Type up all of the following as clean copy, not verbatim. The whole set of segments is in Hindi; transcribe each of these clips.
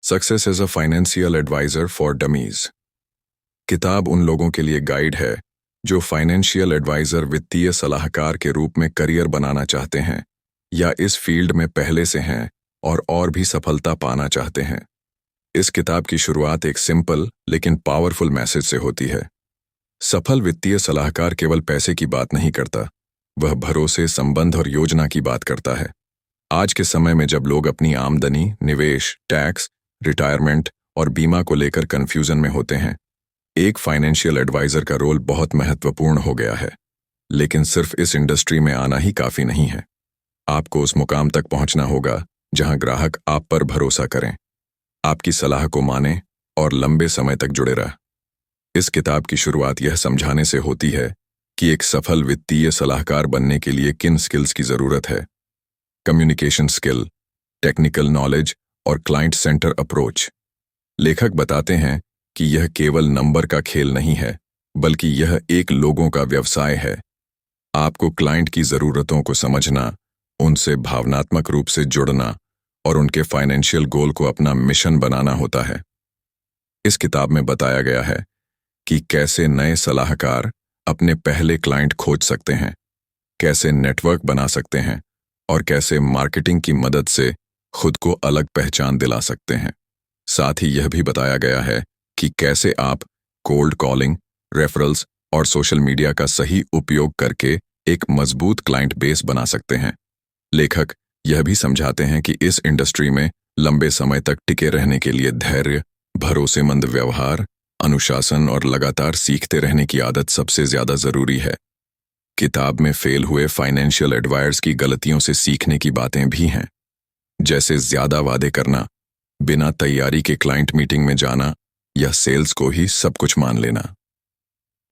Success as a financial advisor for dummies. किताब उन लोगों के लिए गाइड है जो फाइनेंशियल एडवाइजर वित्तीय सलाहकार के रूप में करियर बनाना चाहते हैं या इस फील्ड में पहले से हैं और भी सफलता पाना चाहते हैं। इस किताब की शुरुआत एक सिंपल लेकिन पावरफुल मैसेज से होती है। सफल वित्तीय सलाहकार केवल पैसे की बात नहीं करता, वह भरोसे, संबंध और योजना की बात करता है। आज के समय में जब लोग अपनी आमदनी, निवेश, टैक्स, रिटायरमेंट और बीमा को लेकर कंफ्यूजन में होते हैं, एक फाइनेंशियल एडवाइजर का रोल बहुत महत्वपूर्ण हो गया है। लेकिन सिर्फ इस इंडस्ट्री में आना ही काफी नहीं है। आपको उस मुकाम तक पहुंचना होगा जहां ग्राहक आप पर भरोसा करें, आपकी सलाह को माने और लंबे समय तक जुड़े रह। इस किताब की शुरुआत यह समझाने से होती है कि एक सफल वित्तीय सलाहकार बनने के लिए किन स्किल्स की जरूरत है। कम्युनिकेशन स्किल, टेक्निकल नॉलेज और क्लाइंट सेंटर अप्रोच। लेखक बताते हैं कि यह केवल नंबर का खेल नहीं है, बल्कि यह एक लोगों का व्यवसाय है। आपको क्लाइंट की जरूरतों को समझना, उनसे भावनात्मक रूप से जुड़ना और उनके फाइनेंशियल गोल को अपना मिशन बनाना होता है। इस किताब में बताया गया है कि कैसे नए सलाहकार अपने पहले क्लाइंट खोज सकते हैं, कैसे नेटवर्क बना सकते हैं और कैसे मार्केटिंग की मदद से खुद को अलग पहचान दिला सकते हैं। साथ ही यह भी बताया गया है कि कैसे आप कोल्ड कॉलिंग, रेफरल्स और सोशल मीडिया का सही उपयोग करके एक मजबूत क्लाइंट बेस बना सकते हैं। लेखक यह भी समझाते हैं कि इस इंडस्ट्री में लंबे समय तक टिके रहने के लिए धैर्य, भरोसेमंद व्यवहार, अनुशासन और लगातार सीखते रहने की आदत सबसे ज्यादा जरूरी है। किताब में फेल हुए फाइनेंशियल एडवाइजर्स की गलतियों से सीखने की बातें भी हैं, जैसे ज्यादा वादे करना, बिना तैयारी के क्लाइंट मीटिंग में जाना या सेल्स को ही सब कुछ मान लेना।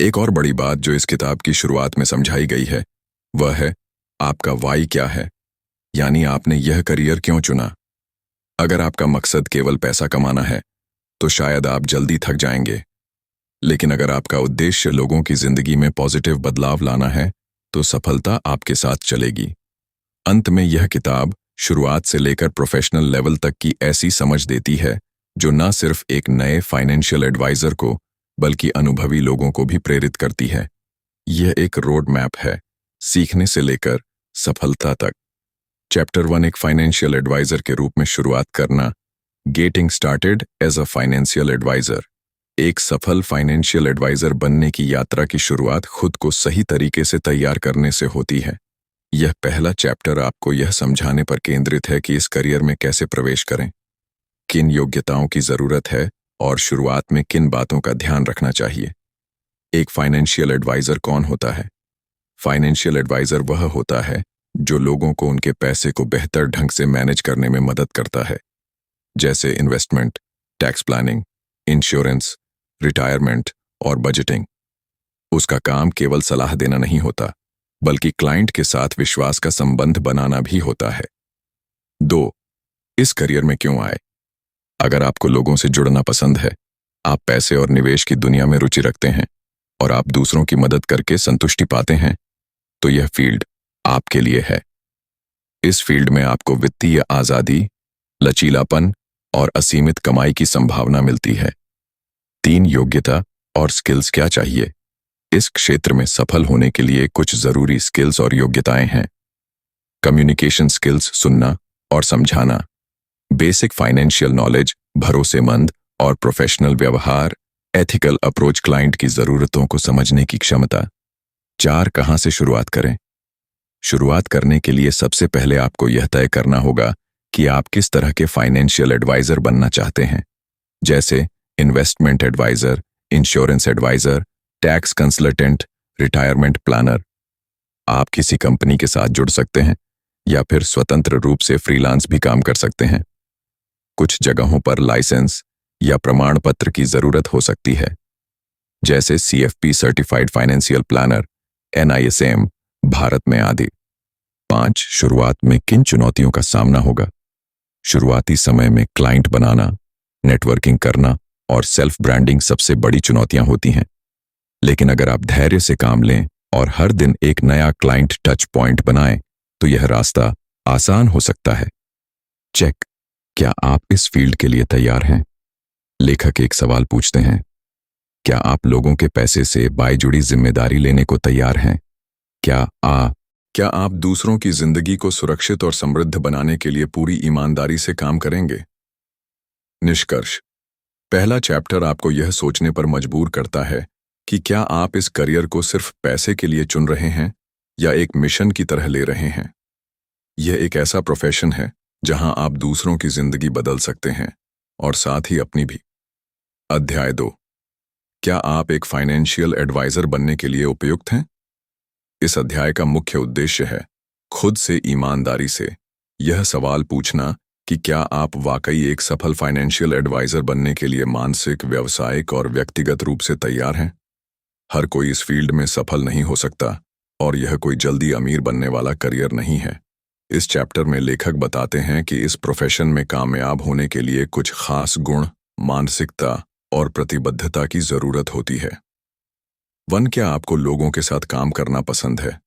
एक और बड़ी बात जो इस किताब की शुरुआत में समझाई गई है, वह है आपका वाई क्या है, यानी आपने यह करियर क्यों चुना। अगर आपका मकसद केवल पैसा कमाना है, तो शायद आप जल्दी थक जाएंगे। लेकिन अगर आपका उद्देश्य लोगों की जिंदगी में पॉजिटिव बदलाव लाना है, तो सफलता आपके साथ चलेगी। अंत में यह किताब शुरुआत से लेकर प्रोफेशनल लेवल तक की ऐसी समझ देती है जो न सिर्फ एक नए फाइनेंशियल एडवाइजर को बल्कि अनुभवी लोगों को भी प्रेरित करती है। यह एक रोड मैप है, सीखने से लेकर सफलता तक। चैप्टर 1, एक फाइनेंशियल एडवाइजर के रूप में शुरुआत करना, getting started as a financial advisor. एक सफल फाइनेंशियल एडवाइजर बनने की यात्रा की शुरुआत खुद को सही तरीके से तैयार करने से होती है। यह पहला चैप्टर आपको यह समझाने पर केंद्रित है कि इस करियर में कैसे प्रवेश करें, किन योग्यताओं की जरूरत है और शुरुआत में किन बातों का ध्यान रखना चाहिए। एक फाइनेंशियल एडवाइजर कौन होता है? फाइनेंशियल एडवाइजर वह होता है जो लोगों को उनके पैसे को बेहतर ढंग से मैनेज करने में मदद करता है, जैसे investment, tax planning, insurance, retirement और बजटिंग। उसका काम केवल सलाह देना नहीं होता, बल्कि क्लाइंट के साथ विश्वास का संबंध बनाना भी होता है। 2, इस करियर में क्यों आए? अगर आपको लोगों से जुड़ना पसंद है, आप पैसे और निवेश की दुनिया में रुचि रखते हैं और आप दूसरों की मदद करके संतुष्टि पाते हैं, तो यह फील्ड आपके लिए है। इस फील्ड में आपको वित्तीय आजादी, लचीलापन और असीमित कमाई की संभावना मिलती है। 3 योग्यता और स्किल्स क्या चाहिए? इस क्षेत्र में सफल होने के लिए कुछ जरूरी स्किल्स और योग्यताएं हैं। कम्युनिकेशन स्किल्स, सुनना और समझाना। बेसिक फाइनेंशियल नॉलेज, भरोसेमंद और प्रोफेशनल व्यवहार। एथिकल अप्रोच, क्लाइंट की जरूरतों को समझने की क्षमता। 4, कहां से शुरुआत करें? शुरुआत करने के लिए सबसे पहले आपको यह तय करना होगा कि आप किस तरह के फाइनेंशियल एडवाइजर बनना चाहते हैं, जैसे investment advisor, insurance advisor, tax consultant, retirement planner. आप किसी कंपनी के साथ जुड़ सकते हैं या फिर स्वतंत्र रूप से फ्रीलांस भी काम कर सकते हैं। कुछ जगहों पर लाइसेंस या प्रमाण पत्र की जरूरत हो सकती है, जैसे CFP certified financial planner, NISM Bharat में आदि। 5, शुरुआत में किन चुनौतियों का सामना होगा? शुरुआती समय में क्लाइंट बनाना, नेटवर्किंग करना और सेल्फ ब्रांडिंग सबसे बड़ी चुनौतियां होती हैं। लेकिन अगर आप धैर्य से काम लें और हर दिन एक नया क्लाइंट टच पॉइंट बनाएं, तो यह रास्ता आसान हो सकता है। चेक, क्या आप इस फील्ड के लिए तैयार हैं? लेखक एक सवाल पूछते हैं, क्या आप लोगों के पैसे से बाय जुड़ी जिम्मेदारी लेने को तैयार हैं? क्या आप दूसरों की जिंदगी को सुरक्षित और समृद्ध बनाने के लिए पूरी ईमानदारी से काम करेंगे? निष्कर्ष। पहला चैप्टर आपको यह सोचने पर मजबूर करता है कि क्या आप इस करियर को सिर्फ पैसे के लिए चुन रहे हैं या एक मिशन की तरह ले रहे हैं। यह एक ऐसा प्रोफेशन है जहां आप दूसरों की जिंदगी बदल सकते हैं और साथ ही अपनी भी। अध्याय 2। क्या आप एक फाइनेंशियल एडवाइजर बनने के लिए उपयुक्त हैं? इस अध्याय का मुख्य उद्देश्य है खुद से ईमानदारी से यह सवाल पूछना कि क्या आप वाकई एक सफल फाइनेंशियल एडवाइजर बनने के लिए मानसिक, व्यावसायिक और व्यक्तिगत रूप से तैयार हैं। हर कोई इस फील्ड में सफल नहीं हो सकता और यह कोई जल्दी अमीर बनने वाला करियर नहीं है। इस चैप्टर में लेखक बताते हैं कि इस प्रोफेशन में कामयाब होने के लिए कुछ खास गुण, मानसिकता और प्रतिबद्धता की जरूरत होती है। 1। क्या आपको लोगों के साथ काम करना पसंद है?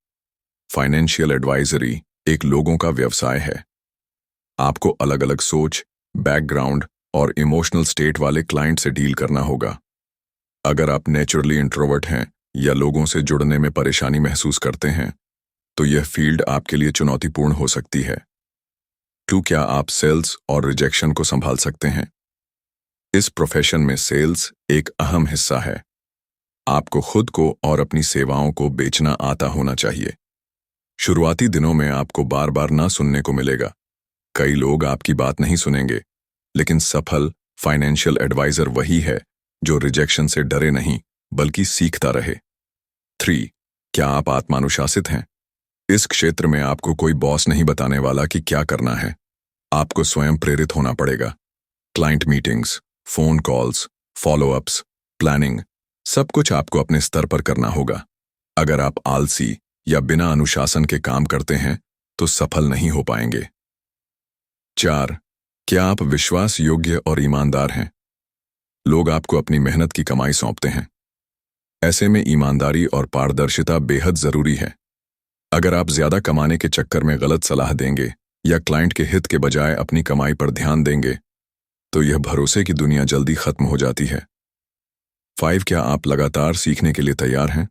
फाइनेंशियल एडवाइजरी एक लोगों का व्यवसाय है। आपको अलग अलग सोच, बैकग्राउंड और इमोशनल स्टेट वाले क्लाइंट से डील करना होगा। अगर आप नेचुरली इंट्रोवर्ट हैं या लोगों से जुड़ने में परेशानी महसूस करते हैं तो यह फील्ड आपके लिए चुनौतीपूर्ण हो सकती है। 2। क्या आप सेल्स और रिजेक्शन को संभाल सकते हैं? इस प्रोफेशन में सेल्स एक अहम हिस्सा है। आपको खुद को और अपनी सेवाओं को बेचना आता होना चाहिए। शुरुआती दिनों में आपको बार बार ना सुनने को मिलेगा। कई लोग आपकी बात नहीं सुनेंगे, लेकिन सफल फाइनेंशियल एडवाइजर वही है जो रिजेक्शन से डरे नहीं बल्कि सीखता रहे। 3। क्या आप आत्मानुशासित हैं? इस क्षेत्र में आपको कोई बॉस नहीं बताने वाला कि क्या करना है। आपको स्वयं प्रेरित होना पड़ेगा। Client meetings, phone calls, follow-ups, planning, सब कुछ आपको अपने स्तर पर करना होगा। अगर आप आलसी या बिना अनुशासन के काम करते हैं तो सफल नहीं हो पाएंगे। 4। क्या आप विश्वास योग्य और ईमानदार हैं? लोग आपको अपनी मेहनत की कमाई सौंपते हैं। ऐसे में ईमानदारी और पारदर्शिता बेहद जरूरी है। अगर आप ज्यादा कमाने के चक्कर में गलत सलाह देंगे या क्लाइंट के हित के बजाय अपनी कमाई पर ध्यान देंगे तो यह भरोसे की दुनिया जल्दी खत्म हो जाती है। 5। क्या आप लगातार सीखने के लिए तैयार हैं?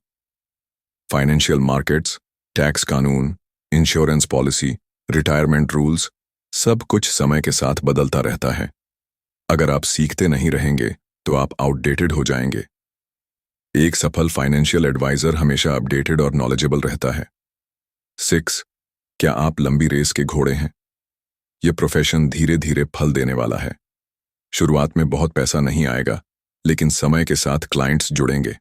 फाइनेंशियल मार्केट्स, टैक्स कानून, इंश्योरेंस पॉलिसी, रिटायरमेंट रूल्स, सब कुछ समय के साथ बदलता रहता है। अगर आप सीखते नहीं रहेंगे तो आप आउटडेटेड हो जाएंगे। एक सफल फाइनेंशियल एडवाइजर हमेशा अपडेटेड और नॉलेजेबल रहता है। 6। क्या आप लंबी रेस के घोड़े हैं? यह प्रोफेशन धीरे धीरे फल देने वाला है। शुरुआत में बहुत पैसा नहीं आएगा, लेकिन समय के साथ क्लाइंट्स जुड़ेंगे,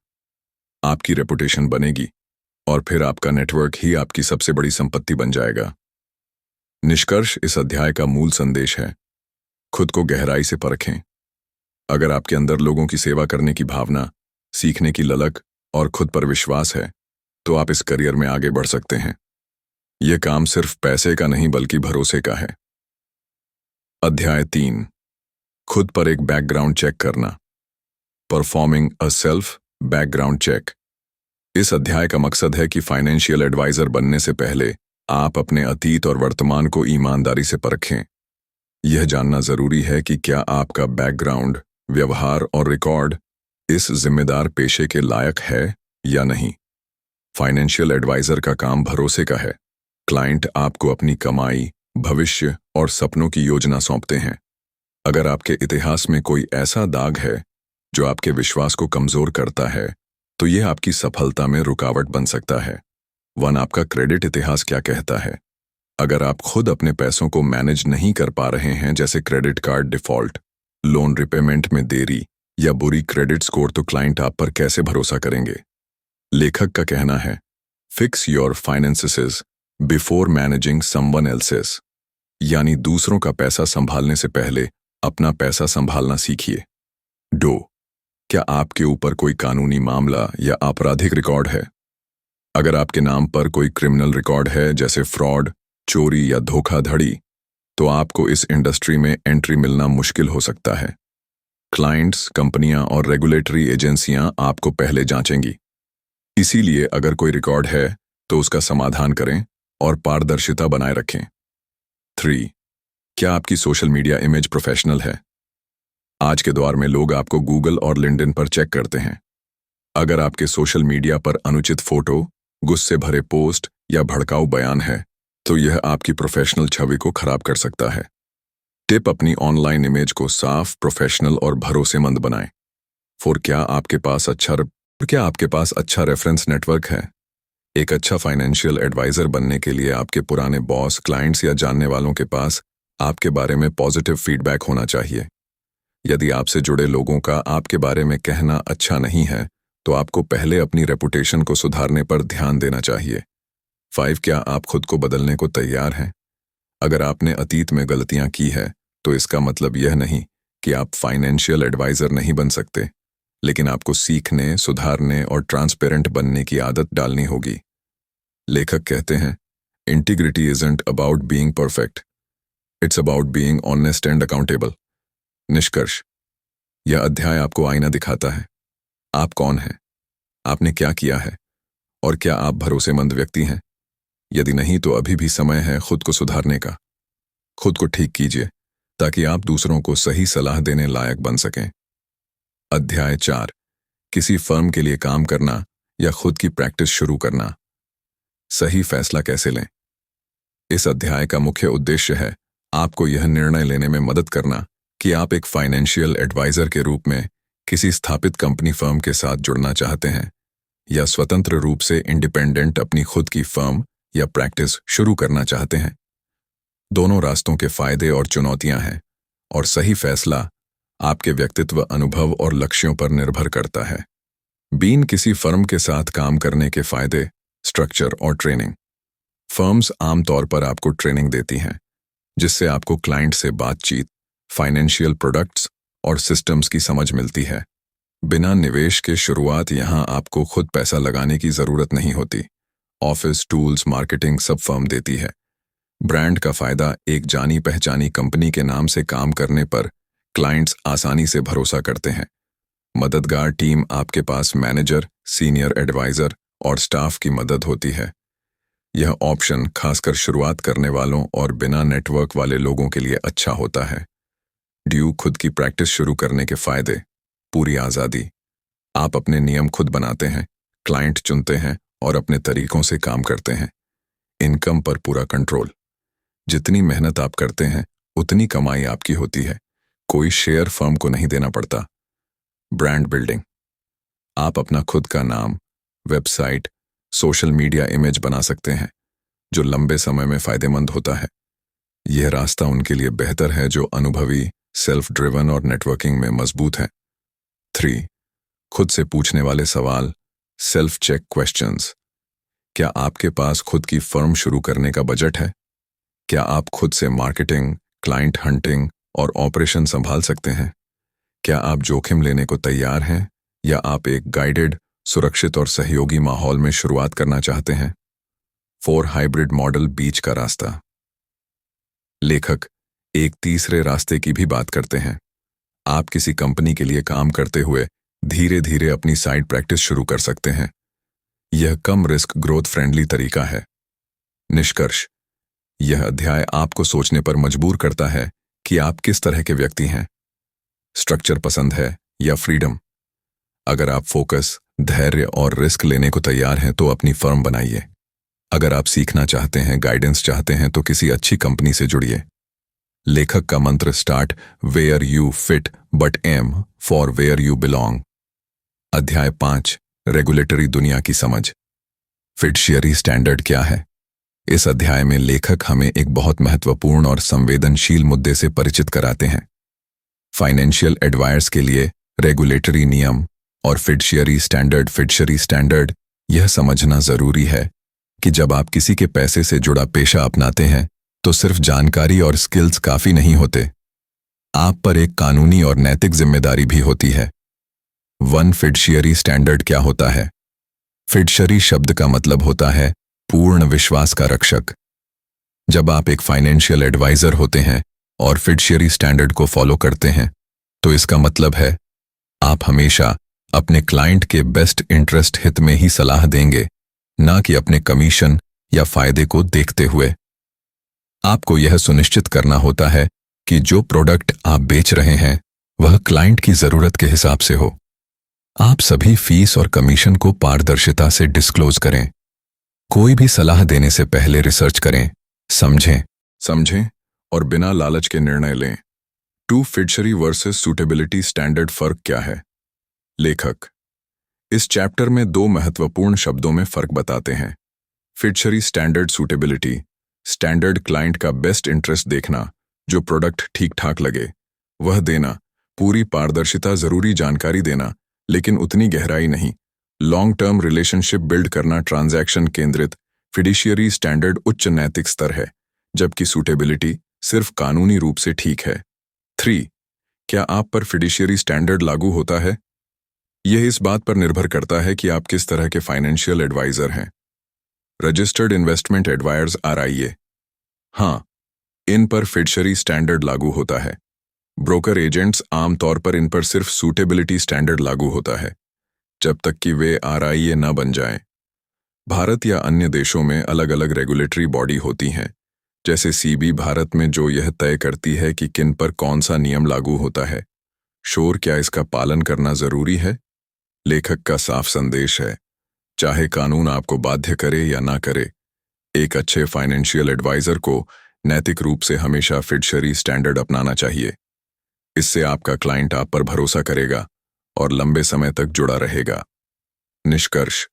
आपकी रेपुटेशन बनेगी और फिर आपका नेटवर्क ही आपकी सबसे बड़ी संपत्ति बन जाएगा। निष्कर्ष। इस अध्याय का मूल संदेश है, खुद को गहराई से परखें। अगर आपके अंदर लोगों की सेवा करने की भावना, सीखने की ललक और खुद पर विश्वास है तो आप इस करियर में आगे बढ़ सकते हैं। यह काम सिर्फ पैसे का नहीं बल्कि भरोसे का है। अध्याय 3। खुद पर एक बैकग्राउंड चेक करना। Performing a self background check. इस अध्याय का मकसद है कि फाइनेंशियल एडवाइजर बनने से पहले आप अपने अतीत और वर्तमान को ईमानदारी से परखें। यह जानना जरूरी है कि क्या आपका बैकग्राउंड, व्यवहार और रिकॉर्ड इस जिम्मेदार पेशे के लायक है या नहीं। फाइनेंशियल एडवाइजर का काम भरोसे का है। क्लाइंट आपको अपनी कमाई, भविष्य और सपनों की योजना सौंपते हैं। अगर आपके इतिहास में कोई ऐसा दाग है जो आपके विश्वास को कमजोर करता है तो यह आपकी सफलता में रुकावट बन सकता है। 1। आपका क्रेडिट इतिहास क्या कहता है? अगर आप खुद अपने पैसों को मैनेज नहीं कर पा रहे हैं, जैसे credit card default, loan repayment में देरी या बुरी क्रेडिट स्कोर, तो क्लाइंट आप पर कैसे भरोसा करेंगे। लेखक का कहना है, fix your finances before managing someone else's, यानी दूसरों का पैसा संभालने से पहले अपना पैसा संभालना सीखिए। 2। क्या आपके ऊपर कोई कानूनी मामला या आपराधिक रिकॉर्ड है? अगर आपके नाम पर कोई क्रिमिनल रिकॉर्ड है, जैसे फ्रॉड, चोरी या धोखाधड़ी, तो आपको इस इंडस्ट्री में एंट्री मिलना मुश्किल हो सकता है। क्लाइंट्स, कंपनियां और रेगुलेटरी एजेंसियां आपको पहले जांचेंगी। इसीलिए अगर कोई रिकॉर्ड है तो उसका समाधान करें और पारदर्शिता बनाए रखें। 3। क्या आपकी सोशल मीडिया इमेज प्रोफेशनल है? आज के दौर में लोग आपको गूगल और लिंक्डइन पर चेक करते हैं। अगर आपके सोशल मीडिया पर अनुचित फोटो, गुस्से भरे पोस्ट या भड़काऊ बयान है, तो यह आपकी प्रोफेशनल छवि को खराब कर सकता है। टिप: अपनी ऑनलाइन इमेज को साफ, प्रोफेशनल और भरोसेमंद बनाएं। क्या आपके पास अच्छा रेफरेंस नेटवर्क है? एक अच्छा फाइनेंशियल एडवाइजर बनने के लिए आपके पुराने बॉस, क्लाइंट्स या जानने वालों के पास आपके बारे में पॉजिटिव फीडबैक होना चाहिए। यदि आपसे जुड़े लोगों का आपके बारे में कहना अच्छा नहीं है, तो आपको पहले अपनी रेपुटेशन को सुधारने पर ध्यान देना चाहिए। 5. क्या आप खुद को बदलने को तैयार हैं? अगर आपने अतीत में गलतियां की है, तो इसका मतलब यह नहीं कि आप फाइनेंशियल एडवाइजर नहीं बन सकते, लेकिन आपको सीखने, सुधारने और ट्रांसपेरेंट बनने की आदत डालनी होगी। लेखक कहते हैं, integrity isn't about being perfect, it's about being honest and accountable. निष्कर्ष: यह अध्याय आपको आईना दिखाता है। आप कौन हैं? आपने क्या किया है? और क्या आप भरोसेमंद व्यक्ति हैं? यदि नहीं, तो अभी भी समय है खुद को सुधारने का। खुद को ठीक कीजिए ताकि आप दूसरों को सही सलाह देने लायक बन सकें। अध्याय 4: किसी फर्म के लिए काम करना या खुद की प्रैक्टिस शुरू करना। सही फैसला कैसे लें? इस अध्याय का मुख्य उद्देश्य है आपको यह निर्णय लेने में मदद करना कि आप एक फाइनेंशियल एडवाइजर के रूप में किसी स्थापित कंपनी फर्म के साथ जुड़ना चाहते हैं या स्वतंत्र रूप से इंडिपेंडेंट अपनी खुद की फर्म या प्रैक्टिस शुरू करना चाहते हैं। दोनों रास्तों के फायदे और चुनौतियां हैं, और सही फैसला आपके व्यक्तित्व, अनुभव और लक्ष्यों पर निर्भर करता है। किसी फर्म के साथ काम करने के फायदे: स्ट्रक्चर और ट्रेनिंग। फर्म्स आमतौर पर आपको ट्रेनिंग देती हैं, जिससे आपको क्लाइंट से बातचीत, फाइनेंशियल प्रोडक्ट्स और सिस्टम्स की समझ मिलती है। बिना निवेश के शुरुआत यहां आपको खुद पैसा लगाने की जरूरत नहीं होती। ऑफिस, टूल्स, मार्केटिंग सब फर्म देती है। ब्रांड का फायदा: एक जानी पहचानी कंपनी के नाम से काम करने पर क्लाइंट्स आसानी से भरोसा करते हैं। मददगार टीम: आपके पास मैनेजर, सीनियर एडवाइजर और स्टाफ की मदद होती है। यह ऑप्शन खासकर शुरुआत करने वालों और बिना नेटवर्क वाले लोगों के लिए अच्छा होता है। खुद की प्रैक्टिस शुरू करने के फायदे: पूरी आज़ादी। आप अपने नियम खुद बनाते हैं, क्लाइंट चुनते हैं और अपने तरीकों से काम करते हैं। इनकम पर पूरा कंट्रोल। जितनी मेहनत आप करते हैं, उतनी कमाई आपकी होती है। कोई शेयर फर्म को नहीं देना पड़ता। Brand building. आप अपना खुद का नाम, वेबसाइट, सोशल मीडिया इमेज बना सकते हैं, जो लंबे समय में फायदेमंद होता है। यह रास्ता उनके लिए बेहतर है जो अनुभवी, सेल्फ ड्रिवन और नेटवर्किंग में मजबूत हैं। 3. खुद से पूछने वाले सवाल, सेल्फ चेक क्वेश्चंस। क्या आपके पास खुद की फर्म शुरू करने का बजट है? क्या आप खुद से मार्केटिंग, क्लाइंट हंटिंग और ऑपरेशन संभाल सकते हैं? क्या आप जोखिम लेने को तैयार हैं, या आप एक गाइडेड, सुरक्षित और सहयोगी माहौल में शुरुआत करना चाहते हैं? 4. हाइब्रिड मॉडल, बीच का रास्ता। लेखक एक तीसरे रास्ते की भी बात करते हैं। आप किसी कंपनी के लिए काम करते हुए धीरे धीरे अपनी साइड प्रैक्टिस शुरू कर सकते हैं। यह कम रिस्क, ग्रोथ फ्रेंडली तरीका है। निष्कर्ष: यह अध्याय आपको सोचने पर मजबूर करता है कि आप किस तरह के व्यक्ति हैं। स्ट्रक्चर पसंद है या फ्रीडम? अगर आप फोकस, धैर्य और रिस्क लेने को तैयार हैं, तो अपनी फर्म बनाइए। अगर आप सीखना चाहते हैं, गाइडेंस चाहते हैं, तो किसी अच्छी कंपनी से जुड़िए। लेखक का मंत्र: start where you fit but aim for where you belong. अध्याय 5: रेगुलेटरी दुनिया की समझ। फिडशियरी स्टैंडर्ड क्या है? इस अध्याय में लेखक हमें एक बहुत महत्वपूर्ण और संवेदनशील मुद्दे से परिचित कराते हैं। फाइनेंशियल एडवाइजर्स के लिए रेगुलेटरी नियम और फिडशियरी स्टैंडर्ड यह समझना जरूरी है कि जब आप किसी के पैसे से जुड़ा पेशा अपनाते हैं, तो सिर्फ जानकारी और स्किल्स काफी नहीं होते। आप पर एक कानूनी और नैतिक जिम्मेदारी भी होती है। 1. फिडशियरी स्टैंडर्ड क्या होता है? फिडशियरी शब्द का मतलब होता है पूर्ण विश्वास का रक्षक। जब आप एक फाइनेंशियल एडवाइजर होते हैं और फिडशियरी स्टैंडर्ड को फॉलो करते हैं, तो इसका मतलब है आप हमेशा अपने क्लाइंट के बेस्ट इंटरेस्ट हित में ही सलाह देंगे, ना कि अपने कमीशन या फायदे को देखते हुए। आपको यह सुनिश्चित करना होता है कि जो प्रोडक्ट आप बेच रहे हैं वह क्लाइंट की जरूरत के हिसाब से हो। आप सभी फीस और कमीशन को पारदर्शिता से डिस्क्लोज करें। कोई भी सलाह देने से पहले रिसर्च करें, समझें और बिना लालच के निर्णय लें। टू फिडशरी वर्सेस सूटेबिलिटी स्टैंडर्ड फर्क क्या है? लेखक इस चैप्टर में दो महत्वपूर्ण शब्दों में फर्क बताते हैं। फिडशरी स्टैंडर्ड सूटेबिलिटी, स्टैंडर्ड क्लाइंट का बेस्ट इंटरेस्ट देखना, जो प्रोडक्ट ठीक ठाक लगे वह देना, पूरी पारदर्शिता, जरूरी जानकारी देना लेकिन उतनी गहराई नहीं, लॉन्ग टर्म रिलेशनशिप बिल्ड करना, ट्रांजैक्शन केंद्रित। फिडुशियरी स्टैंडर्ड उच्च नैतिक स्तर है, जबकि सूटेबिलिटी सिर्फ कानूनी रूप से ठीक है। 3. क्या आप पर फिडुशियरी स्टैंडर्ड लागू होता है? यह इस बात पर निर्भर करता है कि आप किस तरह के फाइनेंशियल एडवाइजर हैं। रजिस्टर्ड इन्वेस्टमेंट एडवाइजर्स RIA, हाँ, इन पर फिडुशियरी स्टैंडर्ड लागू होता है। ब्रोकर एजेंट्स आमतौर पर इन पर सिर्फ सूटेबिलिटी स्टैंडर्ड लागू होता है, जब तक कि वे RIA न बन जाएं। भारत या अन्य देशों में अलग अलग रेगुलेटरी बॉडी होती हैं, जैसे CB भारत में, जो यह तय करती है कि किन पर कौन सा नियम लागू होता है। क्या इसका पालन करना जरूरी है? लेखक का साफ संदेश है, चाहे कानून आपको बाध्य करे या ना करे, एक अच्छे फाइनेंशियल एडवाइजर को नैतिक रूप से हमेशा फिडुशियरी स्टैंडर्ड अपनाना चाहिए। इससे आपका क्लाइंट आप पर भरोसा करेगा और लंबे समय तक जुड़ा रहेगा। निष्कर्ष,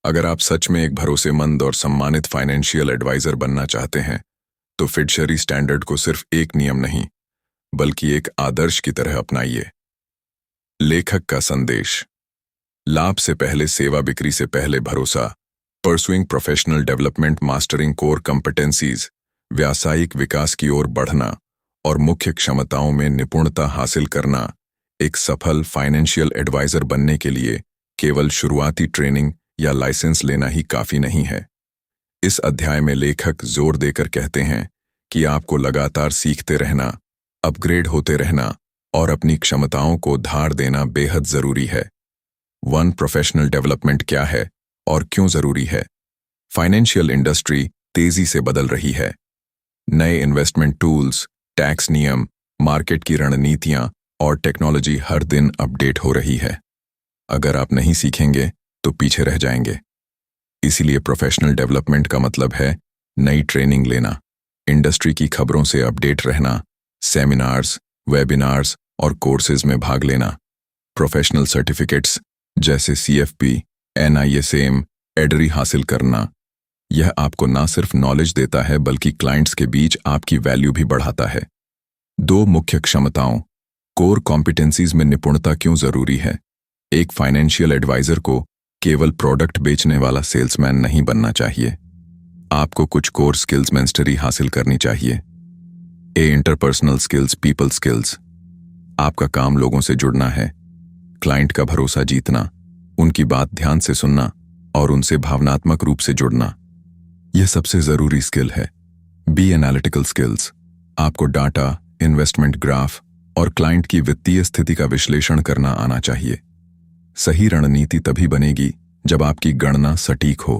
अगर आप सच में एक भरोसेमंद और सम्मानित फाइनेंशियल एडवाइजर बनना चाहते हैं तो फिडुशियरी स्टैंडर्ड को सिर्फ एक नियम नहीं बल्कि एक आदर्श की तरह अपनाइए। लेखक का संदेश, लाभ से पहले सेवा, बिक्री से पहले भरोसा, pursuing professional development, mastering core competencies, व्यावसायिक विकास की ओर बढ़ना और मुख्य क्षमताओं में निपुणता हासिल करना। एक सफल फाइनेंशियल एडवाइजर बनने के लिए केवल शुरुआती ट्रेनिंग या लाइसेंस लेना ही काफी नहीं है। इस अध्याय में लेखक जोर देकर कहते हैं कि आपको लगातार सीखते रहना, अपग्रेड होते रहना और अपनी क्षमताओं को धार देना बेहद जरूरी है। 1. प्रोफेशनल डेवलपमेंट क्या है और क्यों जरूरी है? फाइनेंशियल इंडस्ट्री तेजी से बदल रही है। नए इन्वेस्टमेंट टूल्स, टैक्स नियम, मार्केट की रणनीतियां और टेक्नोलॉजी हर दिन अपडेट हो रही है। अगर आप नहीं सीखेंगे तो पीछे रह जाएंगे। इसीलिए प्रोफेशनल डेवलपमेंट का मतलब है नई ट्रेनिंग लेना, इंडस्ट्री की खबरों से अपडेट रहना, सेमिनार्स, वेबिनार्स और कोर्सेज में भाग लेना। प्रोफेशनल सर्टिफिकेट्स जैसे CFP, NISM, एडरी हासिल करना। यह आपको ना सिर्फ नॉलेज देता है बल्कि क्लाइंट्स के बीच आपकी वैल्यू भी बढ़ाता है। 2. मुख्य क्षमताओं, कोर कॉम्पिटेंसीज में निपुणता क्यों जरूरी है? एक फाइनेंशियल एडवाइजर को केवल प्रोडक्ट बेचने वाला सेल्समैन नहीं बनना चाहिए। आपको कुछ कोर स्किल्स मास्टरी हासिल करनी चाहिए। Interpersonal skills, people skills. आपका काम लोगों से जुड़ना है, क्लाइंट का भरोसा जीतना, उनकी बात ध्यान से सुनना और उनसे भावनात्मक रूप से जुड़ना। यह सबसे जरूरी स्किल है। Analytical skills. आपको डाटा, इन्वेस्टमेंट ग्राफ और क्लाइंट की वित्तीय स्थिति का विश्लेषण करना आना चाहिए। सही रणनीति तभी बनेगी जब आपकी गणना सटीक हो।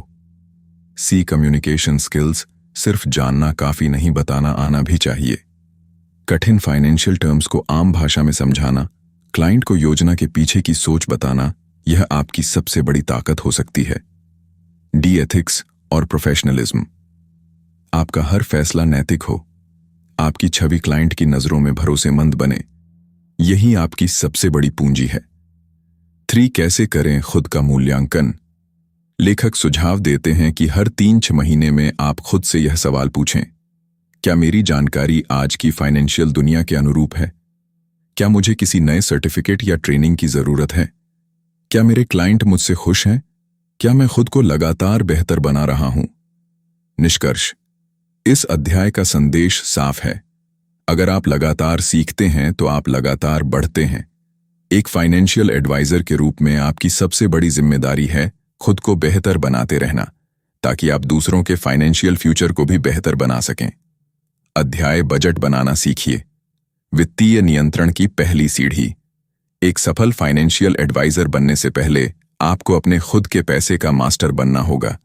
Communication skills. सिर्फ जानना काफी नहीं, बताना आना भी चाहिए। कठिन फाइनेंशियल टर्म्स को आम भाषा में समझाना, क्लाइंट को योजना के पीछे की सोच बताना, यह आपकी सबसे बड़ी ताकत हो सकती है। एथिक्स और प्रोफेशनलिज्म। आपका हर फैसला नैतिक हो, आपकी छवि क्लाइंट की नजरों में भरोसेमंद बने, यही आपकी सबसे बड़ी पूंजी है। 3. कैसे करें खुद का मूल्यांकन? लेखक सुझाव देते हैं कि हर 3-6 महीने में आप खुद से यह सवाल पूछें, क्या मेरी जानकारी आज की फाइनेंशियल दुनिया के अनुरूप है? क्या मुझे किसी नए सर्टिफिकेट या ट्रेनिंग की जरूरत है? क्या मेरे क्लाइंट मुझसे खुश हैं? क्या मैं खुद को लगातार बेहतर बना रहा हूं? निष्कर्ष, इस अध्याय का संदेश साफ है। अगर आप लगातार सीखते हैं तो आप लगातार बढ़ते हैं। एक फाइनेंशियल एडवाइजर के रूप में आपकी सबसे बड़ी जिम्मेदारी है खुद को बेहतर बनाते रहना, ताकि आप दूसरों के फाइनेंशियल फ्यूचर को भी बेहतर बना सकें। अध्याय बजट बनाना सीखिए। वित्तीय नियंत्रण की पहली सीढ़ी। एक सफल फाइनेंशियल एडवाइजर बनने से पहले आपको अपने खुद के पैसे का मास्टर बनना होगा।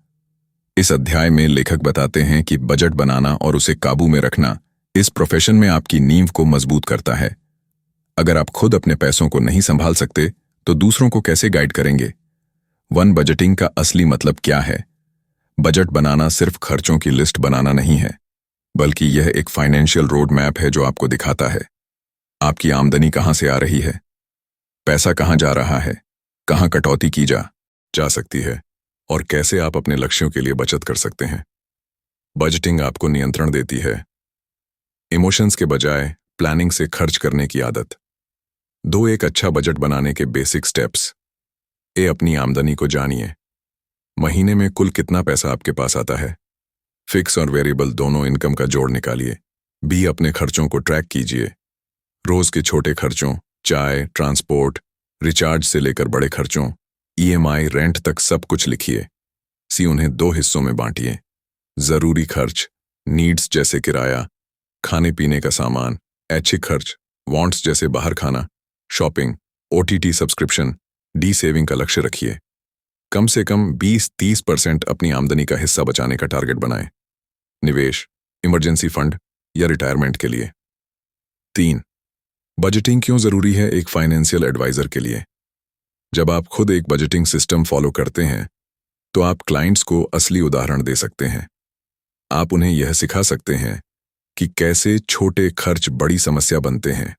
इस अध्याय में लेखक बताते हैं कि बजट बनाना और उसे काबू में रखना इस प्रोफेशन में आपकी नींव को मजबूत करता है। अगर आप खुद अपने पैसों को नहीं संभाल सकते तो दूसरों को कैसे गाइड करेंगे? वन बजटिंग का असली मतलब क्या है? बजट बनाना सिर्फ खर्चों की लिस्ट बनाना नहीं है, बल्कि यह एक फाइनेंशियल रोड मैप है जो आपको दिखाता है आपकी आमदनी कहां से आ रही है, पैसा कहां जा रहा है, कहां कटौती की जा सकती है और कैसे आप अपने लक्ष्यों के लिए बचत कर सकते हैं। बजटिंग आपको नियंत्रण देती है, इमोशंस के बजाय प्लानिंग से खर्च करने की आदत। एक अच्छा बजट बनाने के बेसिक स्टेप्स। अपनी आमदनी को जानिए। महीने में कुल कितना पैसा आपके पास आता है, फिक्स और वेरिएबल दोनों इनकम का जोड़ निकालिए। अपने खर्चों को ट्रैक कीजिए। रोज के छोटे खर्चों, चाय, ट्रांसपोर्ट, रिचार्ज से लेकर बड़े खर्चों, EMI, रेंट तक सब कुछ लिखिए। उन्हें 2 हिस्सों में बांटिए। जरूरी खर्च, नीड्स जैसे किराया, खाने पीने का सामान, ऐच्छिक खर्च, वांट्स जैसे बाहर खाना, शॉपिंग, OTT सब्सक्रिप्शन, सेविंग का लक्ष्य रखिए। कम से कम 20-30% अपनी आमदनी का हिस्सा बचाने का टारगेट बनाएं। निवेश, इमरजेंसी फंड या रिटायरमेंट के लिए। 3. बजटिंग क्यों जरूरी है एक फाइनेंशियल एडवाइजर के लिए? जब आप खुद एक बजटिंग सिस्टम फॉलो करते हैं तो आप क्लाइंट्स को असली उदाहरण दे सकते हैं। आप उन्हें यह सिखा सकते हैं कि कैसे छोटे खर्च बड़ी समस्या बनते हैं।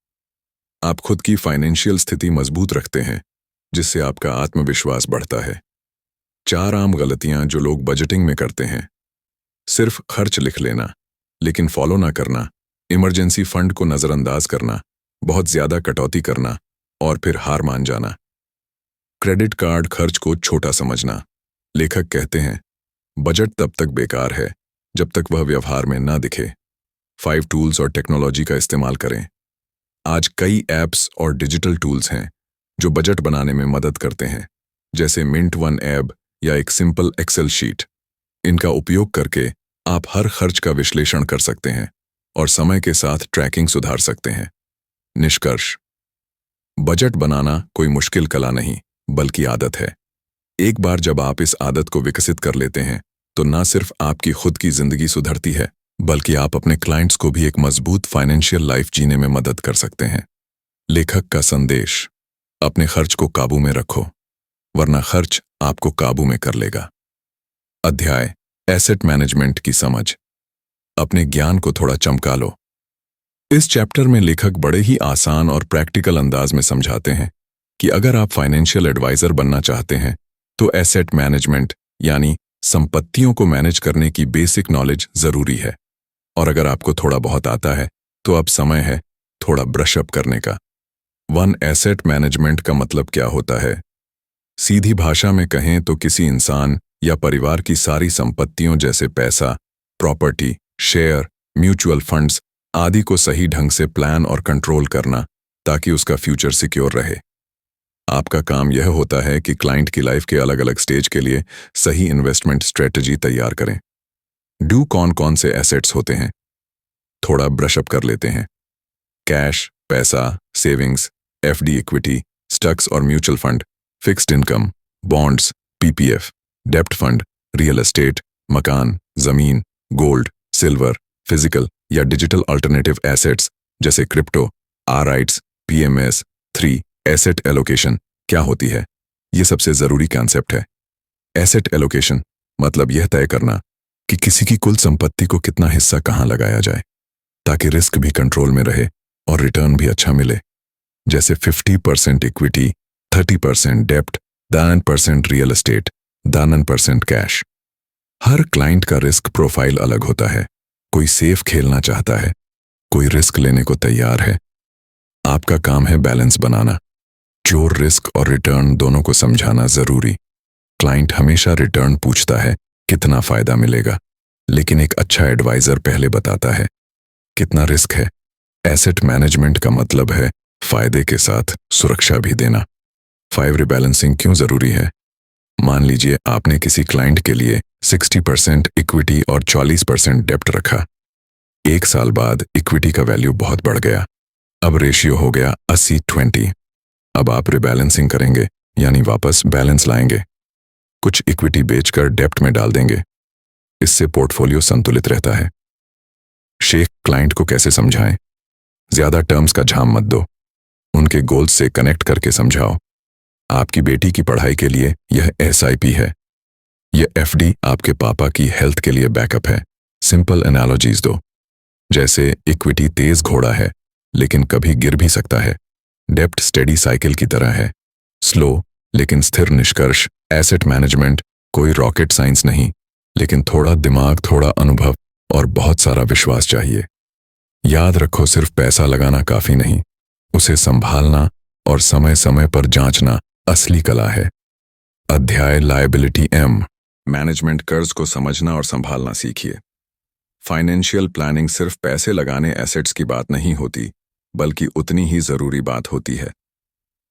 आप खुद की फाइनेंशियल स्थिति मजबूत रखते हैं, जिससे आपका आत्मविश्वास बढ़ता है। 4 आम गलतियां जो लोग बजटिंग में करते हैं। सिर्फ खर्च लिख लेना लेकिन फॉलो ना करना, इमरजेंसी फंड को नजरअंदाज करना, बहुत ज्यादा कटौती करना और फिर हार मान जाना। क्रेडिट कार्ड खर्च को छोटा समझना। लेखक कहते हैं, बजट तब तक बेकार है जब तक वह व्यवहार में ना दिखे। 5 टूल्स और टेक्नोलॉजी का इस्तेमाल करें। आज कई ऐप्स और डिजिटल टूल्स हैं जो बजट बनाने में मदद करते हैं, जैसे मिंट वन ऐप या एक सिंपल एक्सेल शीट। इनका उपयोग करके आप हर खर्च का विश्लेषण कर सकते हैं और समय के साथ ट्रैकिंग सुधार सकते हैं। निष्कर्ष, बजट बनाना कोई मुश्किल कला नहीं बल्कि आदत है। एक बार जब आप इस आदत को विकसित कर लेते हैं तो न सिर्फ आपकी खुद की जिंदगी सुधरती है, बल्कि आप अपने क्लाइंट्स को भी एक मजबूत फाइनेंशियल लाइफ जीने में मदद कर सकते हैं। लेखक का संदेश, अपने खर्च को काबू में रखो, वरना खर्च आपको काबू में कर लेगा। अध्याय, एसेट मैनेजमेंट की समझ। अपने ज्ञान को थोड़ा चमका लो। इस चैप्टर में लेखक बड़े ही आसान और प्रैक्टिकल अंदाज में समझाते हैं कि अगर आप फाइनेंशियल एडवाइजर बनना चाहते हैं तो एसेट मैनेजमेंट यानी संपत्तियों को मैनेज करने की बेसिक नॉलेज जरूरी है। और अगर आपको थोड़ा बहुत आता है तो अब समय है थोड़ा ब्रश अप करने का। वन एसेट मैनेजमेंट का मतलब क्या होता है? सीधी भाषा में कहें तो किसी इंसान या परिवार की सारी संपत्तियों जैसे पैसा, प्रॉपर्टी, शेयर, म्यूचुअल फंड्स आदि को सही ढंग से प्लान और कंट्रोल करना ताकि उसका फ्यूचर सिक्योर रहे। आपका काम यह होता है कि क्लाइंट की लाइफ के अलग अलग स्टेज के लिए सही इन्वेस्टमेंट स्ट्रेटजी तैयार करें। कौन कौन से एसेट्स होते हैं? थोड़ा ब्रश अप कर लेते हैं। कैश, पैसा, सेविंग्स, FD इक्विटी, स्टॉक्स और mutual fund, fixed income, bonds, PPF, डेप्ट फंड, रियल एस्टेट, मकान, जमीन, गोल्ड, सिल्वर, फिजिकल या डिजिटल अल्टरनेटिव एसेट्स जैसे crypto, REITs, PMS। 3. Asset allocation क्या होती है? यह सबसे जरूरी कॉन्सेप्ट है। एसेट एलोकेशन मतलब यह तय करना कि किसी की कुल संपत्ति को कितना हिस्सा कहां लगाया जाए ताकि रिस्क भी कंट्रोल में रहे और रिटर्न भी अच्छा मिले। जैसे 50% इक्विटी, 30% डेप्ट, 10% रियल एस्टेट, 10% कैश। हर क्लाइंट का रिस्क प्रोफाइल अलग होता है। कोई सेफ खेलना चाहता है, कोई रिस्क लेने को तैयार है। आपका काम है बैलेंस बनाना, जो रिस्क और रिटर्न दोनों को समझाना जरूरी। क्लाइंट हमेशा रिटर्न पूछता है, कितना फायदा मिलेगा, लेकिन एक अच्छा एडवाइजर पहले बताता है कितना रिस्क है। एसेट मैनेजमेंट का मतलब है फायदे के साथ सुरक्षा भी देना। 5 रिबैलेंसिंग क्यों जरूरी है? मान लीजिए आपने किसी क्लाइंट के लिए 60% इक्विटी और 40% डेप्ट रखा। 1 साल बाद इक्विटी का वैल्यू बहुत बढ़ गया, अब रेशियो हो गया 80-20। अब आप रिबैलेंसिंग करेंगे यानी वापस बैलेंस लाएंगे। कुछ इक्विटी बेचकर डेप्ट में डाल देंगे इससे पोर्टफोलियो संतुलित रहता है। शेख क्लाइंट को कैसे समझाएं? ज्यादा टर्म्स का झाम मत दो, उनके गोल्स से कनेक्ट करके समझाओ। आपकी बेटी की पढ़ाई के लिए यह एसआईपी है, यह एफडी आपके पापा की हेल्थ के लिए बैकअप है। सिंपल एनालॉजीज दो, जैसे इक्विटी तेज घोड़ा है लेकिन कभी गिर भी सकता है। डेप्ट स्टेडी साइकिल की तरह है, स्लो लेकिन स्थिर निष्कर्ष। एसेट मैनेजमेंट कोई रॉकेट साइंस नहीं, लेकिन थोड़ा दिमाग, थोड़ा अनुभव और बहुत सारा विश्वास चाहिए। याद रखो, सिर्फ पैसा लगाना काफी नहीं, उसे संभालना और समय समय पर जांचना असली कला है। अध्याय लायबिलिटी एम, मैनेजमेंट। कर्ज को समझना और संभालना सीखिए। फाइनेंशियल प्लानिंग सिर्फ पैसे लगाने, एसेट्स की बात नहीं होती, बल्कि उतनी ही जरूरी बात होती है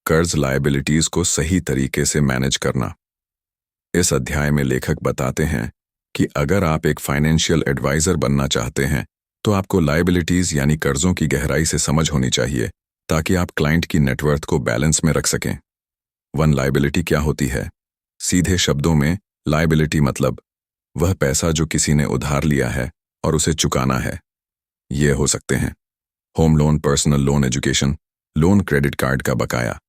कर्ज लायबिलिटीज को सही तरीके से मैनेज करना। इस अध्याय में लेखक बताते हैं कि अगर आप एक फाइनेंशियल एडवाइजर बनना चाहते हैं तो आपको लायबिलिटीज यानी कर्जों की गहराई से समझ होनी चाहिए, ताकि आप क्लाइंट की नेटवर्थ को बैलेंस में रख सकें। वन लायबिलिटी क्या होती है? सीधे शब्दों में लायबिलिटी मतलब वह पैसा जो किसी ने उधार लिया है और उसे चुकाना है। ये हो सकते हैं home loan, personal loan, education loan, credit card का बकाया,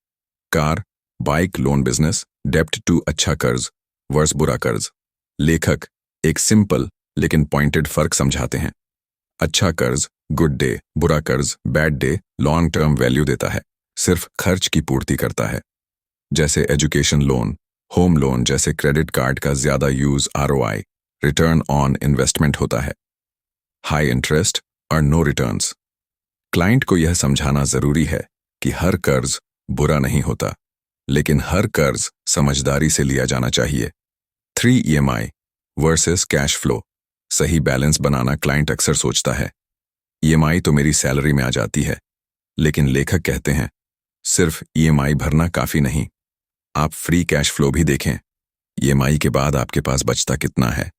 कार, बाइक लोन, बिजनेस डेप्ट टू अच्छा कर्ज वर्स बुरा कर्ज। लेखक एक सिंपल लेकिन पॉइंटेड फर्क समझाते हैं। अच्छा कर्ज गुड डे, बुरा कर्ज bad day long term value देता है, सिर्फ खर्च की पूर्ति करता है। जैसे एजुकेशन लोन, होम लोन जैसे क्रेडिट कार्ड का ज्यादा use ROI return on investment होता है। हाई इंटरेस्ट और नो रिटर्न्स। क्लाइंट को यह समझाना जरूरी है कि हर कर्ज बुरा नहीं होता, लेकिन हर कर्ज समझदारी से लिया जाना चाहिए। 3 ईएमआई वर्सेस कैश फ्लो। सही बैलेंस बनाना क्लाइंट अक्सर सोचता है ईएमआई तो मेरी सैलरी में आ जाती है, लेकिन लेखक कहते हैं सिर्फ ईएमआई भरना काफी नहीं, आप फ्री कैश फ्लो भी देखें। ईएमआई के बाद आपके पास बचता कितना है।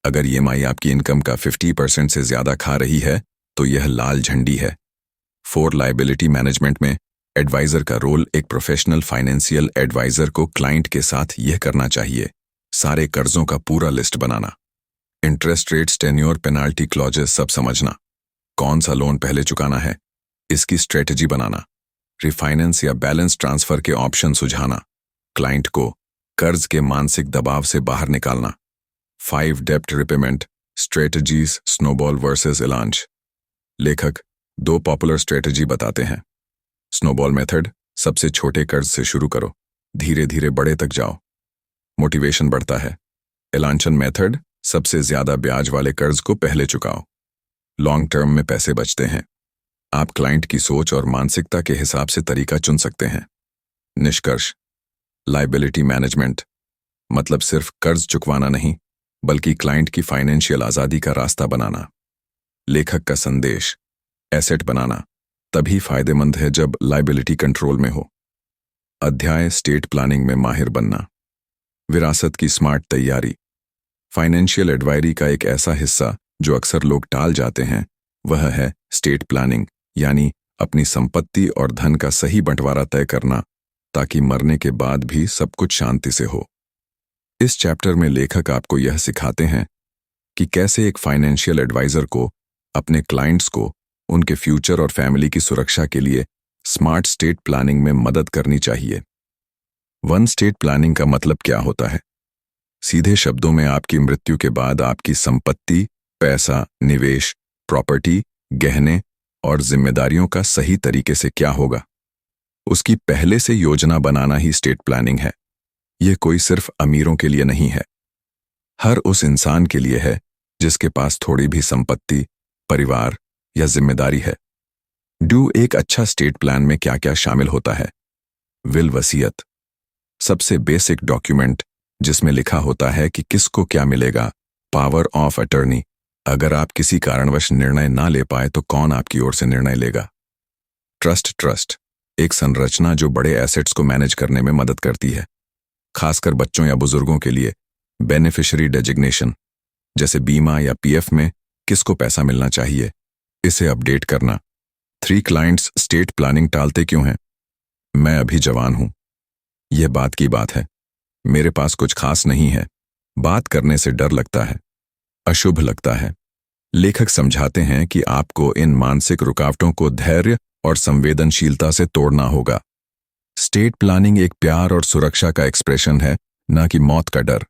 अगर ईएमआई आपकी इनकम का 50% से ज्यादा खा रही है तो यह लाल झंडी है। 4 लायबिलिटी मैनेजमेंट में एडवाइजर का रोल। एक प्रोफेशनल फाइनेंशियल एडवाइजर को क्लाइंट के साथ यह करना चाहिए सारे कर्जों का पूरा लिस्ट बनाना, interest rates, tenure, penalty clauses सब समझना, कौन सा लोन पहले चुकाना है इसकी स्ट्रेटजी बनाना, रिफाइनेंस या बैलेंस ट्रांसफर के ऑप्शन सुझाना, क्लाइंट को कर्ज के मानसिक दबाव से बाहर निकालना। 5 डेप्ट repayment strategies, snowball versus avalanche. लेखक 2 पॉपुलर स्ट्रेटजी बताते हैं। स्नोबॉल मेथड, सबसे छोटे कर्ज से शुरू करो, धीरे धीरे बड़े तक जाओ, मोटिवेशन बढ़ता है। एलांचन मेथड, सबसे ज्यादा ब्याज वाले कर्ज को पहले चुकाओ, लॉन्ग टर्म में पैसे बचते हैं। आप क्लाइंट की सोच और मानसिकता के हिसाब से तरीका चुन सकते हैं। निष्कर्ष, लायबिलिटी मैनेजमेंट मतलब सिर्फ कर्ज चुकवाना नहीं, बल्कि क्लाइंट की फाइनेंशियल आजादी का रास्ता बनाना। लेखक का संदेश, एसेट बनाना तभी फायदेमंद है जब लायबिलिटी कंट्रोल में हो। अध्याय स्टेट प्लानिंग में माहिर बनना। विरासत की स्मार्ट तैयारी। फाइनेंशियल एडवाइजरी का एक ऐसा हिस्सा जो अक्सर लोग टाल जाते हैं वह है स्टेट प्लानिंग, यानी अपनी संपत्ति और धन का सही बंटवारा तय करना, ताकि मरने के बाद भी सब कुछ शांति से हो। इस चैप्टर में लेखक आपको यह सिखाते हैं कि कैसे एक फाइनेंशियल एडवाइजर को अपने क्लाइंट्स को उनके फ्यूचर और फैमिली की सुरक्षा के लिए स्मार्ट स्टेट प्लानिंग में मदद करनी चाहिए। 1 स्टेट प्लानिंग का मतलब क्या होता है? सीधे शब्दों में आपकी मृत्यु के बाद आपकी संपत्ति, पैसा, निवेश, प्रॉपर्टी, गहने और जिम्मेदारियों का सही तरीके से क्या होगा, उसकी पहले से योजना बनाना ही स्टेट प्लानिंग है। यह कोई सिर्फ अमीरों के लिए नहीं है, हर उस इंसान के लिए है जिसके पास थोड़ी भी संपत्ति, परिवार या जिम्मेदारी है। एक अच्छा स्टेट प्लान में क्या क्या शामिल होता है? विल, वसीयत, सबसे बेसिक डॉक्यूमेंट जिसमें लिखा होता है कि किसको क्या मिलेगा। पावर ऑफ अटर्नी, अगर आप किसी कारणवश निर्णय ना ले पाए तो कौन आपकी ओर से निर्णय लेगा। ट्रस्ट, एक संरचना जो बड़े एसेट्स को मैनेज करने में मदद करती है, खासकर बच्चों या बुजुर्गों के लिए। बेनिफिशियरी डेजिग्नेशन, जैसे बीमा या पीएफ में किसको पैसा मिलना चाहिए, इसे अपडेट करना। 3 क्लाइंट्स स्टेट प्लानिंग टालते क्यों हैं? मैं अभी जवान हूं, यह बात की बात है, मेरे पास कुछ खास नहीं है, बात करने से डर लगता है। अशुभ लगता है। लेखक समझाते हैं कि आपको इन मानसिक रुकावटों को धैर्य और संवेदनशीलता से तोड़ना होगा। स्टेट प्लानिंग एक प्यार और सुरक्षा का एक्सप्रेशन है, न कि मौत का डर।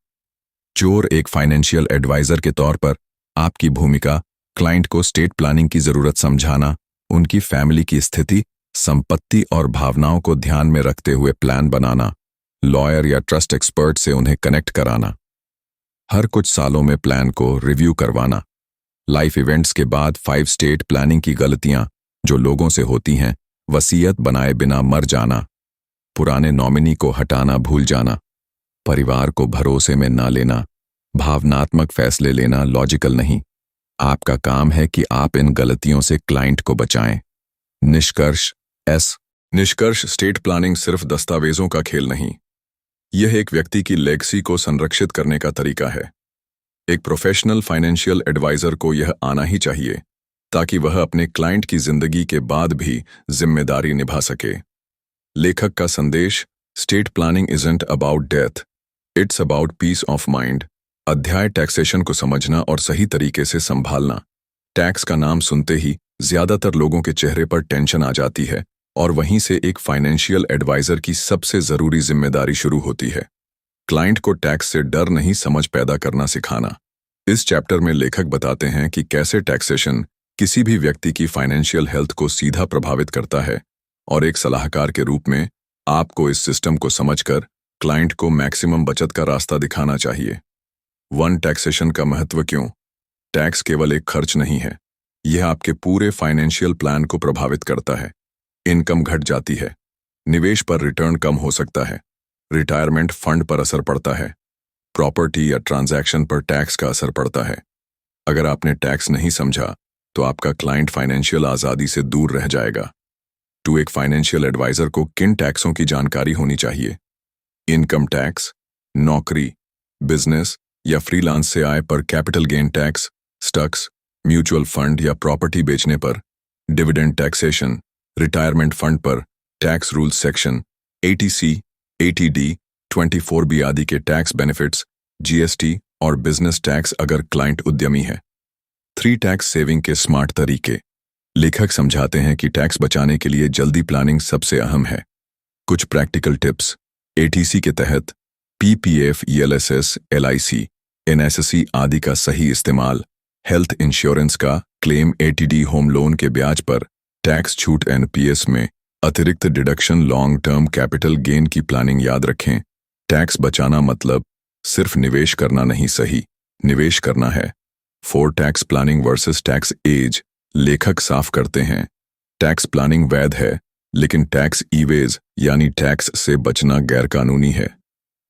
चोर एक फाइनेंशियल एडवाइजर के तौर पर आपकी भूमिका क्लाइंट को स्टेट प्लानिंग की जरूरत समझाना, उनकी फैमिली की स्थिति, संपत्ति और भावनाओं को ध्यान में रखते हुए प्लान बनाना, लॉयर या ट्रस्ट एक्सपर्ट से उन्हें कनेक्ट कराना, हर कुछ सालों में प्लान को रिव्यू करवाना, लाइफ इवेंट्स के बाद 5 स्टेट प्लानिंग की गलतियां जो लोगों से होती हैं, वसीयत बनाए बिना मर जाना, पुराने नॉमिनी को हटाना भूल जाना, परिवार को भरोसे में ना लेना, भावनात्मक फैसले लेना, लॉजिकल नहीं। आपका काम है कि आप इन गलतियों से क्लाइंट को बचाएं। निष्कर्ष स्टेट प्लानिंग सिर्फ दस्तावेजों का खेल नहीं, यह एक व्यक्ति की लेगेसी को संरक्षित करने का तरीका है। एक प्रोफेशनल फाइनेंशियल एडवाइजर को यह आना ही चाहिए ताकि वह अपने क्लाइंट की जिंदगी के बाद भी जिम्मेदारी निभा सके। लेखक का संदेश, state planning isn't about death, it's about piece of mind. अध्याय टैक्सेशन को समझना और सही तरीके से संभालना। टैक्स का नाम सुनते ही ज्यादातर लोगों के चेहरे पर टेंशन आ जाती है और वहीं से एक फाइनेंशियल एडवाइजर की सबसे जरूरी जिम्मेदारी शुरू होती है, क्लाइंट को टैक्स से डर नहीं समझ पैदा करना सिखाना। इस चैप्टर में लेखक बताते हैं कि कैसे टैक्सेशन किसी भी व्यक्ति की फाइनेंशियल हेल्थ को सीधा प्रभावित करता है और एक सलाहकार के रूप में आपको इस सिस्टम को समझकर क्लाइंट को मैक्सिमम बचत का रास्ता दिखाना चाहिए। 1 टैक्सेशन का महत्व क्यों? टैक्स केवल एक खर्च नहीं है, यह आपके पूरे फाइनेंशियल प्लान को प्रभावित करता है। इनकम घट जाती है, निवेश पर रिटर्न कम हो सकता है, रिटायरमेंट फंड पर असर पड़ता है, प्रॉपर्टी या ट्रांजैक्शन पर टैक्स का असर पड़ता है। अगर आपने टैक्स नहीं समझा तो आपका क्लाइंट फाइनेंशियल आज़ादी से दूर रह जाएगा। टू एक फाइनेंशियल एडवाइजर को किन टैक्सों की जानकारी होनी चाहिए? इनकम टैक्स, नौकरी, बिजनेस या फ्रीलांस से आय पर capital gain tax, stocks, mutual fund या प्रॉपर्टी बेचने पर, डिविडेंड टैक्सेशन, रिटायरमेंट फंड पर, tax rules section 80C, 80D, 24B आदि के टैक्स बेनिफिट्स, GST और बिजनेस टैक्स अगर क्लाइंट उद्यमी है। 3 टैक्स सेविंग के स्मार्ट तरीके। लेखक समझाते हैं कि टैक्स बचाने के लिए जल्दी प्लानिंग सबसे अहम है। कुछ प्रैक्टिकल टिप्स। ATC के तहत PPF, ELSS, LIC, NSC आदि का सही इस्तेमाल, हेल्थ इंश्योरेंस का क्लेम, ATD होम लोन के ब्याज पर टैक्स छूट, NPS में अतिरिक्त deduction, long term capital gain की प्लानिंग याद रखें। टैक्स बचाना मतलब सिर्फ निवेश करना नहीं, सही निवेश करना है। 4 टैक्स प्लानिंग वर्सेस टैक्स एज। लेखक साफ करते हैं, टैक्स प्लानिंग वैध है लेकिन टैक्स ईवेज यानी टैक्स से बचना गैरकानूनी है।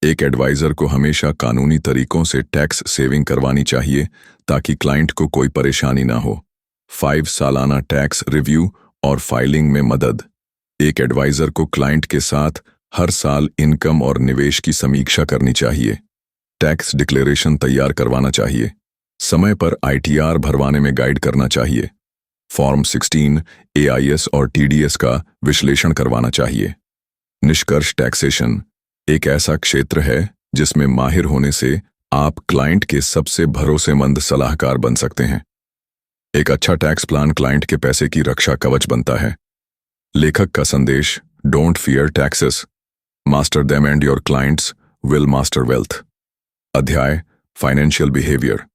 एक एडवाइजर को हमेशा कानूनी तरीकों से टैक्स सेविंग करवानी चाहिए ताकि क्लाइंट को कोई परेशानी ना हो। 5 सालाना टैक्स रिव्यू और फाइलिंग में मदद। एक एडवाइजर को क्लाइंट के साथ हर साल इनकम और निवेश की समीक्षा करनी चाहिए। टैक्स डिक्लेरेशन तैयार करवाना चाहिए। समय पर ITR भरवाने में गाइड करना चाहिए। फॉर्म 16, AIS और TDS का विश्लेषण करवाना चाहिए। निष्कर्ष, टैक्सेशन एक ऐसा क्षेत्र है जिसमें माहिर होने से आप क्लाइंट के सबसे भरोसेमंद सलाहकार बन सकते हैं। एक अच्छा टैक्स प्लान क्लाइंट के पैसे की रक्षा कवच बनता है। लेखक का संदेश, don't fear taxes, master them and your clients will master wealth. अध्याय फाइनेंशियल बिहेवियर,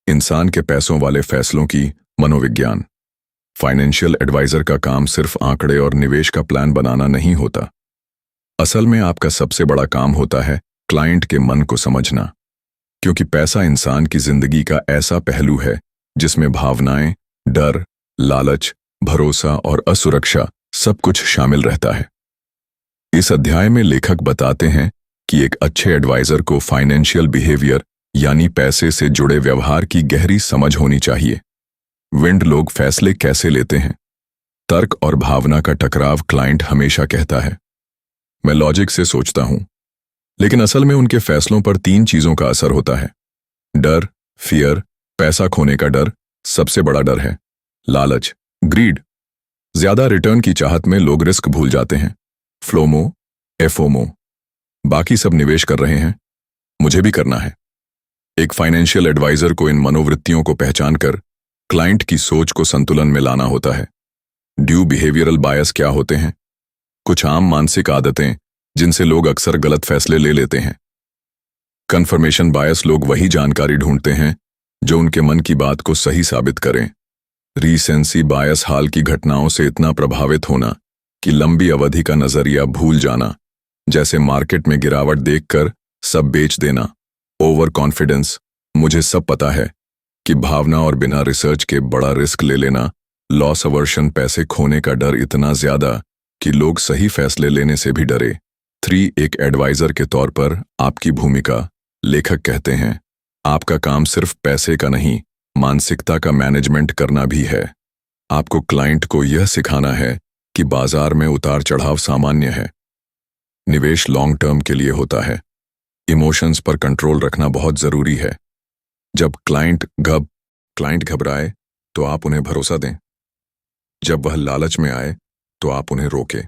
इंसान के पैसों वाले फैसलों की मनोविज्ञान। फाइनेंशियल एडवाइजर का काम सिर्फ आंकड़े और निवेश का प्लान बनाना नहीं होता। असल में आपका सबसे बड़ा काम होता है क्लाइंट के मन को समझना, क्योंकि पैसा इंसान की जिंदगी का ऐसा पहलू है जिसमें भावनाएं, डर, लालच, भरोसा और असुरक्षा सब कुछ शामिल रहता है। इस अध्याय में लेखक बताते हैं कि एक अच्छे एडवाइजर को फाइनेंशियल बिहेवियर यानी पैसे से जुड़े व्यवहार की गहरी समझ होनी चाहिए। विंड लोग फैसले कैसे लेते हैं? तर्क और भावना का टकराव। क्लाइंट हमेशा कहता है, मैं लॉजिक से सोचता हूं, लेकिन असल में उनके फैसलों पर 3 चीजों का असर होता है। डर, फियर, पैसा खोने का डर सबसे बड़ा डर है। लालच, ग्रीड, ज्यादा रिटर्न की चाहत में लोग रिस्क भूल जाते हैं। फ्लोमो, एफोमो, बाकी सब निवेश कर रहे हैं, मुझे भी करना है। एक फाइनेंशियल एडवाइजर को इन मनोवृत्तियों को पहचान कर क्लाइंट की सोच को संतुलन में लाना होता है। ड्यू बिहेवियरल बायस क्या होते हैं? कुछ आम मानसिक आदतें जिनसे लोग अक्सर गलत फैसले ले लेते हैं। कन्फर्मेशन बायस, लोग वही जानकारी ढूंढते हैं जो उनके मन की बात को सही साबित करें। रीसेंसी बायस, हाल की घटनाओं से इतना प्रभावित होना कि लंबी अवधि का नजरिया भूल जाना, जैसे मार्केट में गिरावट देखकर सब बेच देना। ओवर कॉन्फिडेंस, मुझे सब पता है कि भावना और बिना रिसर्च के बड़ा रिस्क ले लेना। लॉस अवर्शन, पैसे खोने का डर इतना ज्यादा कि लोग सही फैसले लेने से भी डरे। 3, एक एडवाइजर के तौर पर आपकी भूमिका। लेखक कहते हैं, आपका काम सिर्फ पैसे का नहीं, मानसिकता का मैनेजमेंट करना भी है। आपको क्लाइंट को यह सिखाना है कि बाजार में उतार चढ़ाव सामान्य है। निवेश लॉन्ग टर्म के लिए होता है। इमोशंस पर कंट्रोल रखना बहुत जरूरी है। जब क्लाइंट घबराए तो आप उन्हें भरोसा दें। जब वह लालच में आए तो आप उन्हें रोकें।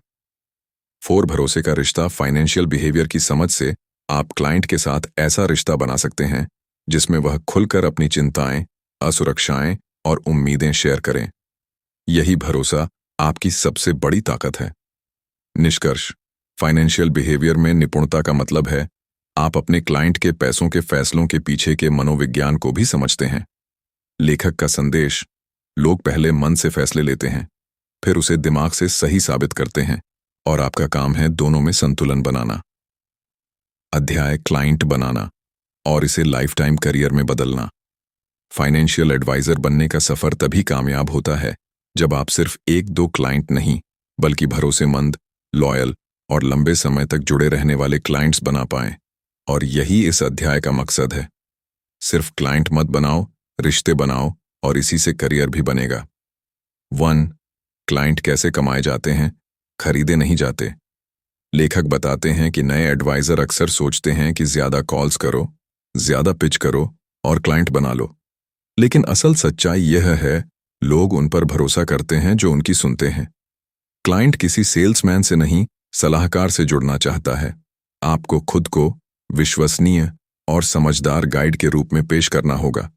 4, भरोसे का रिश्ता। फाइनेंशियल बिहेवियर की समझ से आप क्लाइंट के साथ ऐसा रिश्ता बना सकते हैं जिसमें वह खुलकर अपनी चिंताएं, असुरक्षाएं और उम्मीदें शेयर करें। यही भरोसा आपकी सबसे बड़ी ताकत है। निष्कर्ष, फाइनेंशियल बिहेवियर में निपुणता का मतलब है आप अपने क्लाइंट के पैसों के फैसलों के पीछे के मनोविज्ञान को भी समझते हैं। लेखक का संदेश, लोग पहले मन से फैसले लेते हैं, फिर उसे दिमाग से सही साबित करते हैं, और आपका काम है दोनों में संतुलन बनाना। अध्याय, क्लाइंट बनाना और इसे लाइफ टाइम करियर में बदलना। फाइनेंशियल एडवाइजर बनने का सफर तभी कामयाब होता है जब आप सिर्फ 1-2 क्लाइंट नहीं, बल्कि भरोसेमंद, लॉयल और लंबे समय तक जुड़े रहने वाले क्लाइंट्स बना पाएं। और यही इस अध्याय का मकसद है। सिर्फ क्लाइंट मत बनाओ, रिश्ते बनाओ, और इसी से करियर भी बनेगा। 1, क्लाइंट कैसे कमाए जाते हैं, खरीदे नहीं जाते। लेखक बताते हैं कि नए एडवाइजर अक्सर सोचते हैं कि ज्यादा कॉल्स करो, ज्यादा पिच करो और क्लाइंट बना लो। लेकिन असल सच्चाई यह है, लोग उन पर भरोसा करते हैं जो उनकी सुनते हैं। क्लाइंट किसी सेल्समैन से नहीं, सलाहकार से जुड़ना चाहता है। आपको खुद को विश्वसनीय और समझदार गाइड के रूप में पेश करना होगा।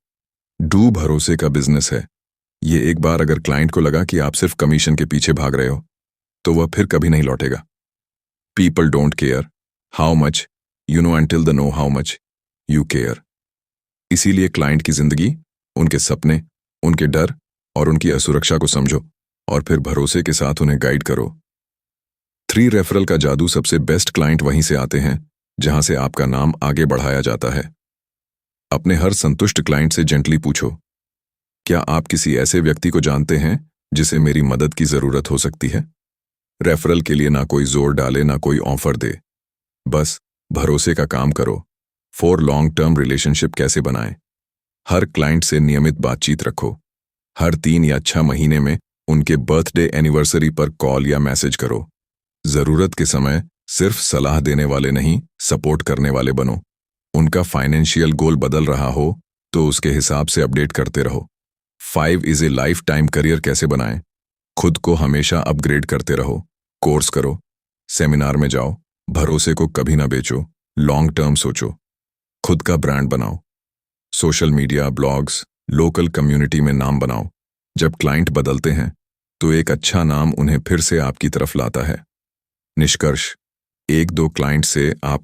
डू भरोसे का बिजनेस है। ये एक बार अगर क्लाइंट को लगा कि आप सिर्फ कमीशन के पीछे भाग रहे हो, तो वह फिर कभी नहीं लौटेगा। People don't care how much you know until they know how much you care। इसीलिए क्लाइंट की जिंदगी, उनके सपने, उनके डर और उनकी असुरक्षा को समझो और फिर भरोसे के साथ उन्हें गाइड करो। 3, रेफरल का जादू। सबसे बेस्ट क्लाइंट वहीं से आते हैं जहां से आपका नाम आगे बढ़ाया जाता है। अपने हर संतुष्ट क्लाइंट से जेंटली पूछो, क्या आप किसी ऐसे व्यक्ति को जानते हैं जिसे मेरी मदद की जरूरत हो सकती है? रेफरल के लिए ना कोई जोर डाले, ना कोई ऑफर दे, बस भरोसे का काम करो। 4, लॉन्ग टर्म रिलेशनशिप कैसे बनाएं। हर क्लाइंट से नियमित बातचीत रखो। हर 3 या 6 महीने में उनके बर्थडे, एनिवर्सरी पर कॉल या मैसेज करो। जरूरत के समय सिर्फ सलाह देने वाले नहीं, सपोर्ट करने वाले बनो। उनका फाइनेंशियल गोल बदल रहा हो तो उसके हिसाब से अपडेट करते रहो। 5 is a life time career कैसे बनाएं। खुद को हमेशा अपग्रेड करते रहो। कोर्स करो, सेमिनार में जाओ, भरोसे को कभी ना बेचो, लॉन्ग टर्म सोचो। खुद का ब्रांड बनाओ। Social media, blogs, local community में नाम बनाओ। जब क्लाइंट बदलते हैं तो एक अच्छा नाम उन्हें फिर से आपकी तरफ लाता है। निष्कर्ष, 1-2 क्लाइंट से आप